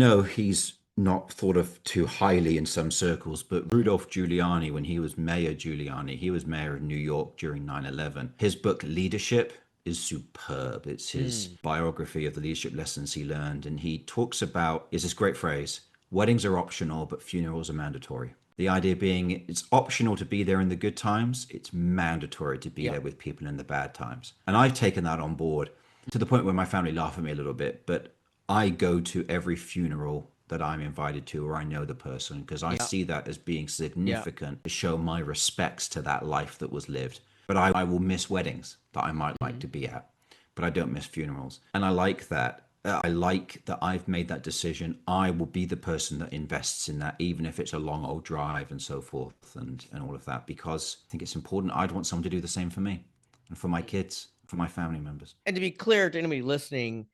know he's not thought of too highly in some circles, but Rudolph Giuliani, when he was Mayor Giuliani, he was mayor of New York during 9/11. His book, Leadership, is superb. It's his Mm. biography of the leadership lessons he learned. And he talks about, is this great phrase, weddings are optional, but funerals are mandatory. The idea being it's optional to be there in the good times, it's mandatory to be Yeah. there with people in the bad times. And I've taken that on board to the point where my family laugh at me a little bit, but I go to every funeral that I'm invited to or I know the person because I Yeah. see that as being Yeah. significant to show my respects to that life that was lived. But I will miss weddings that I might like Mhm. to be at, but I don't miss funerals. And I like that. I like that I've made that decision. I will be the person that invests in that, even if it's a long old drive and so forth and all of that, because I think it's important. I'd want someone to do the same for me and for my kids, for my family members. And to be clear to anybody listening,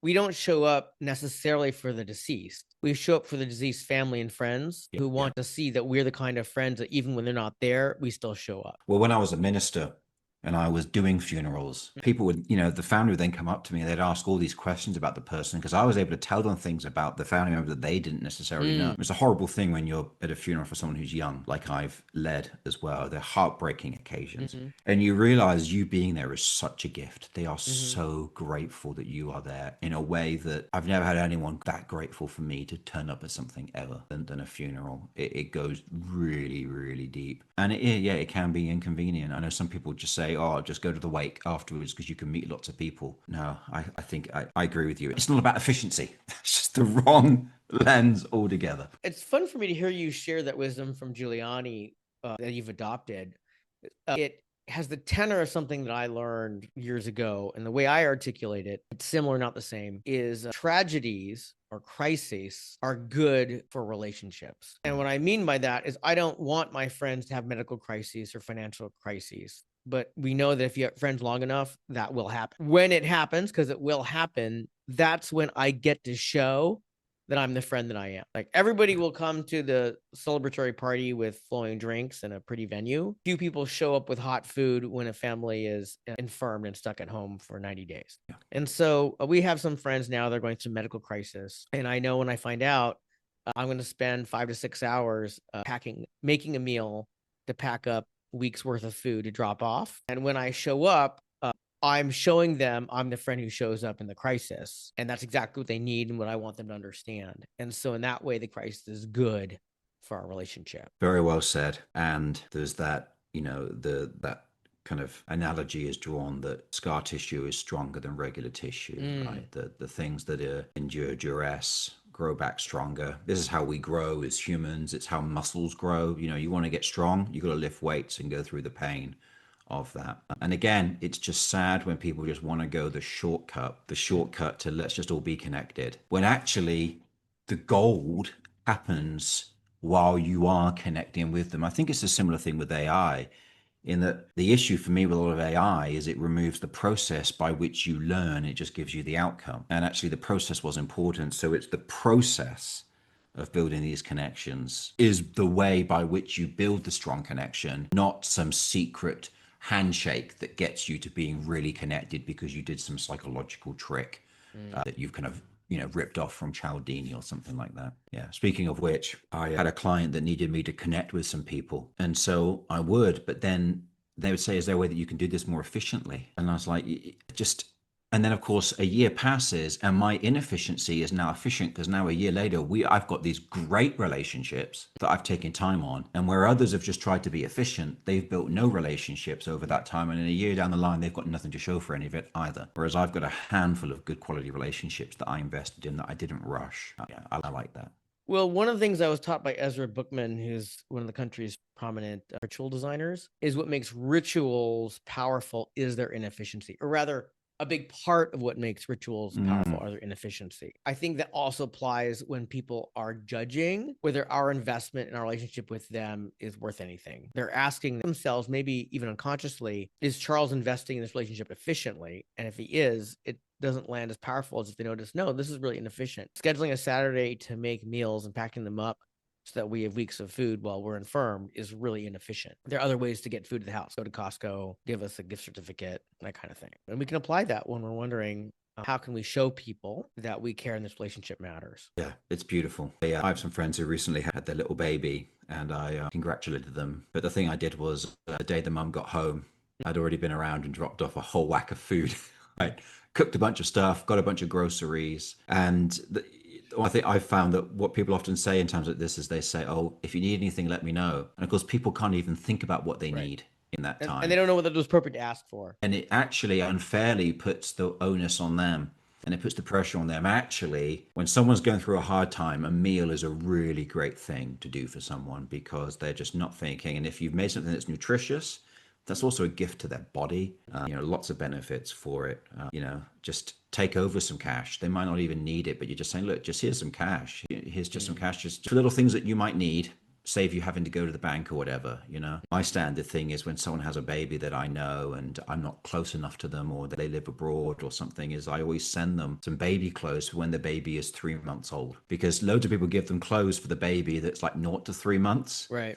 we don't show up necessarily for the deceased. We show up for the deceased family and friends Yeah. who Yeah. want to see that we're the kind of friends that even when they're not there, we still show up. Well, when I was a minister and I was doing funerals, people would, the family would then come up to me and they'd ask all these questions about the person because I was able to tell them things about the family member that they didn't necessarily know. Mm. It's a horrible thing when you're at a funeral for someone who's young, like I've led as well. They're heartbreaking occasions. Mm-hmm. And you realize you being there is such a gift. They are Mm-hmm. so grateful that you are there in a way that I've never had anyone that grateful for me to turn up at something ever than a funeral. It goes really, really deep. And yeah, it can be inconvenient. I know some people just say, oh, just go to the wake afterwards because you can meet lots of people. No, I think I agree with you. It's not about efficiency. It's just the wrong lens altogether. It's fun for me to hear you share that wisdom from Giuliani that you've adopted. It has the tenor of something that I learned years ago, and the way I articulate it, it's similar, not the same, is tragedies or crises are good for relationships. And what I mean by that is I don't want my friends to have medical crises or financial crises. But we know that if you have friends long enough, that will happen. When it happens, because it will happen, that's when I get to show that I'm the friend that I am. Like everybody will come to the celebratory party with flowing drinks and a pretty venue. Few people show up with hot food when a family is infirmed and stuck at home for 90 days. Yeah. And so we have some friends now, they're going through medical crisis. And I know when I find out, I'm going to spend 5 to 6 hours making a meal to pack up weeks worth of food to drop off. And when I show up, I'm showing them I'm the friend who shows up in the crisis. And that's exactly what they need and what I want them to understand. And so in that way, the crisis is good for our relationship. Very well said. And there's that, that kind of analogy is drawn that scar tissue is stronger than regular tissue, Mm. right? The things that endure duress grow back stronger. This is how we grow as humans. It's how muscles grow. You want to get strong, you got to lift weights and go through the pain of that. And again, it's just sad when people just want to go the shortcut to let's just all be connected. When actually the gold happens while you are connecting with them. I think it's a similar thing with AI in that the issue for me with a lot of AI is it removes the process by which you learn. It just gives you the outcome. And actually the process was important. So it's the process of building these connections is the way by which you build the strong connection, not some secret handshake that gets you to being really connected because you did some psychological trick that you've kind of ripped off from Cialdini or something like that. Yeah. Speaking of which, I had a client that needed me to connect with some people, and so I would, but then they would say, "Is there a way that you can do this more efficiently?" And I was like, "Just." And then, of course, a year passes, and my inefficiency is now efficient because now a year later, I've got these great relationships that I've taken time on, and where others have just tried to be efficient, they've built no relationships over that time, and in a year down the line, they've got nothing to show for any of it either. Whereas I've got a handful of good quality relationships that I invested in that I didn't rush. Yeah, I like that. Well, one of the things I was taught by Ezra Bookman, who's one of the country's prominent ritual designers, is what makes rituals powerful is their inefficiency, or rather, a big part of what makes rituals powerful are their inefficiency. I think that also applies when people are judging whether our investment in our relationship with them is worth anything. They're asking themselves, maybe even unconsciously, is Charles investing in this relationship efficiently? And if he is, it doesn't land as powerful as if they notice, no, this is really inefficient. Scheduling a Saturday to make meals and packing them up so that we have weeks of food while we're infirm is really inefficient. There are other ways to get food to the house. Go to Costco, give us a gift certificate, that kind of thing. And we can apply that when we're wondering, how can we show people that we care and this relationship matters? Yeah, it's beautiful. Yeah, I have some friends who recently had their little baby, and I congratulated them. But the thing I did was the day the mum got home, I'd already been around and dropped off a whole whack of food. Right, cooked a bunch of stuff, got a bunch of groceries, and I think I've found that what people often say in times like this is they say, "Oh, if you need anything, let me know." And of course, people can't even think about what they Right. need in that And they time, don't know whether it was appropriate to ask for. and it actually unfairly puts the onus on them, and it puts the pressure on them. Actually, when someone's going through a hard time, a meal is a really great thing to do for someone because they're just not thinking. And if you've made something that's nutritious, that's also a gift to their body. Lots of benefits for it. Just take over some cash. They might not even need it, but you're just saying, look, just here's some cash. Here's just some cash, just for little things that you might need, save you having to go to the bank or whatever. My standard thing is when someone has a baby that I know and I'm not close enough to them, or they live abroad or something, is I always send them some baby clothes for when the baby is 3 months old, because loads of people give them clothes for the baby that's like 0 to 3 months. Right.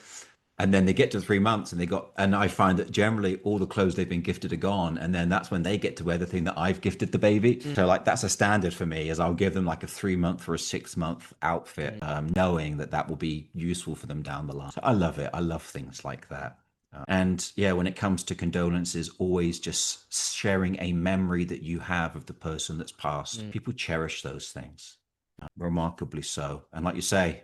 And then they get to 3 months and I find that generally all the clothes they've been gifted are gone. And then that's when they get to wear the thing that I've gifted the baby. So like, that's a standard for me, is I'll give them like a 3 month or a 6 month outfit, knowing that that will be useful for them down the line. So I love it. I love things like that. And yeah, when it comes to condolences, always just sharing a memory that you have of the person that's passed. People cherish those things, remarkably so. And like you say,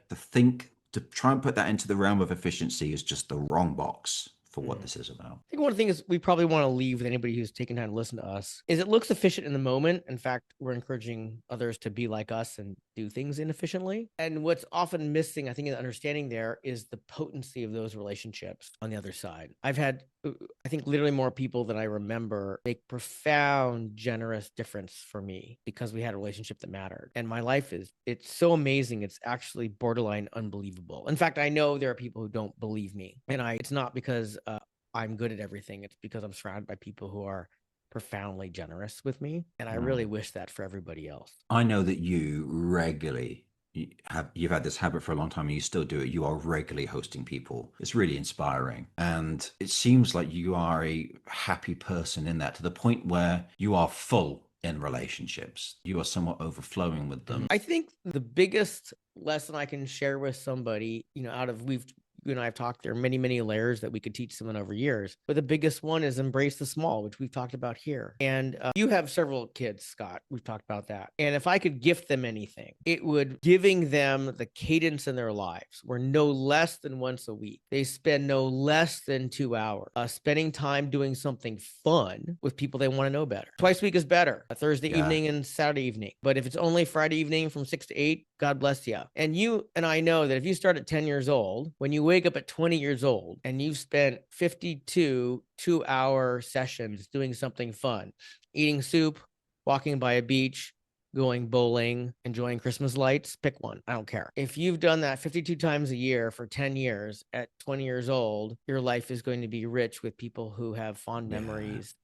to try and put that into the realm of efficiency is just the wrong box for what this is about. I think one of the things we probably want to leave with anybody who's taken time to listen to us is it looks efficient in the moment. In fact, we're encouraging others to be like us and do things inefficiently. And what's often missing, I think, in the understanding there is the potency of those relationships on the other side. I've had, I think, literally more people than I remember make profound, generous difference for me because we had a relationship that mattered. And my life it's so amazing. It's actually borderline unbelievable. In fact, I know there are people who don't believe me. And it's not because I'm good at everything. It's because I'm surrounded by people who are profoundly generous with me. And I really wish that for everybody else. I know that you regularly you've had this habit for a long time and you still do it. You are regularly hosting people. It's really inspiring. And it seems like you are a happy person in that, to the point where you are full in relationships. You are somewhat overflowing with them. I think the biggest lesson I can share with somebody, out of you and I have talked, there are many, many layers that we could teach someone over years. But the biggest one is embrace the small, which we've talked about here. And you have several kids, Scott. We've talked about that. And if I could gift them anything, it would giving them the cadence in their lives where no less than once a week, they spend no less than 2 hours spending time doing something fun with people they want to know better. Twice a week is better, a Thursday evening and Saturday evening. But if it's only Friday evening from 6 to 8, God bless you. And you and I know that if you start at 10 years old, when you wake up at 20 years old and you've spent 52 2-hour sessions doing something fun, eating soup, walking by a beach, going bowling, enjoying Christmas lights, pick one. I don't care. If you've done that 52 times a year for 10 years at 20 years old, your life is going to be rich with people who have fond memories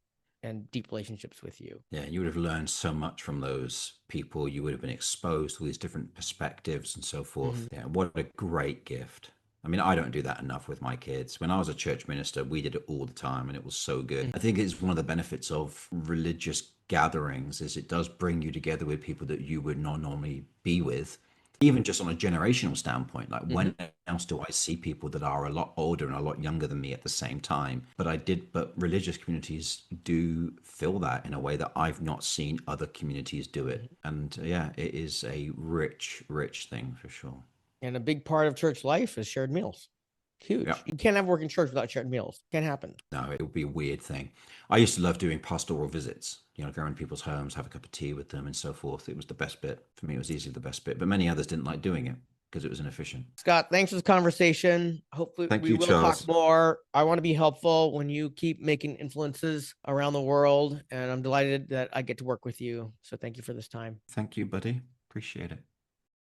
and deep relationships with you. Yeah, you would have learned so much from those people. You would have been exposed to these different perspectives and so forth. Yeah, what a great gift. I mean, I don't do that enough with my kids. When I was a church minister, we did it all the time and it was so good. I think it's one of the benefits of religious gatherings is it does bring you together with people that you would not normally be with. Even just on a generational standpoint, like when else do I see people that are a lot older and a lot younger than me at the same time? But religious communities do fill that in a way that I've not seen other communities do it. And yeah, it is a rich, rich thing for sure. And a big part of church life is shared meals. Huge. Yeah. You can't have work in church without shared meals. Can't happen. No, it would be a weird thing. I used to love doing pastoral visits, go around people's homes, have a cup of tea with them and so forth. It was the best bit. For me, it was easily the best bit, but many others didn't like doing it because it was inefficient. Scott, thanks for this conversation. Hopefully we will talk more. I want to be helpful when you keep making influences around the world, and I'm delighted that I get to work with you. So thank you for this time. Thank you, buddy. Appreciate it.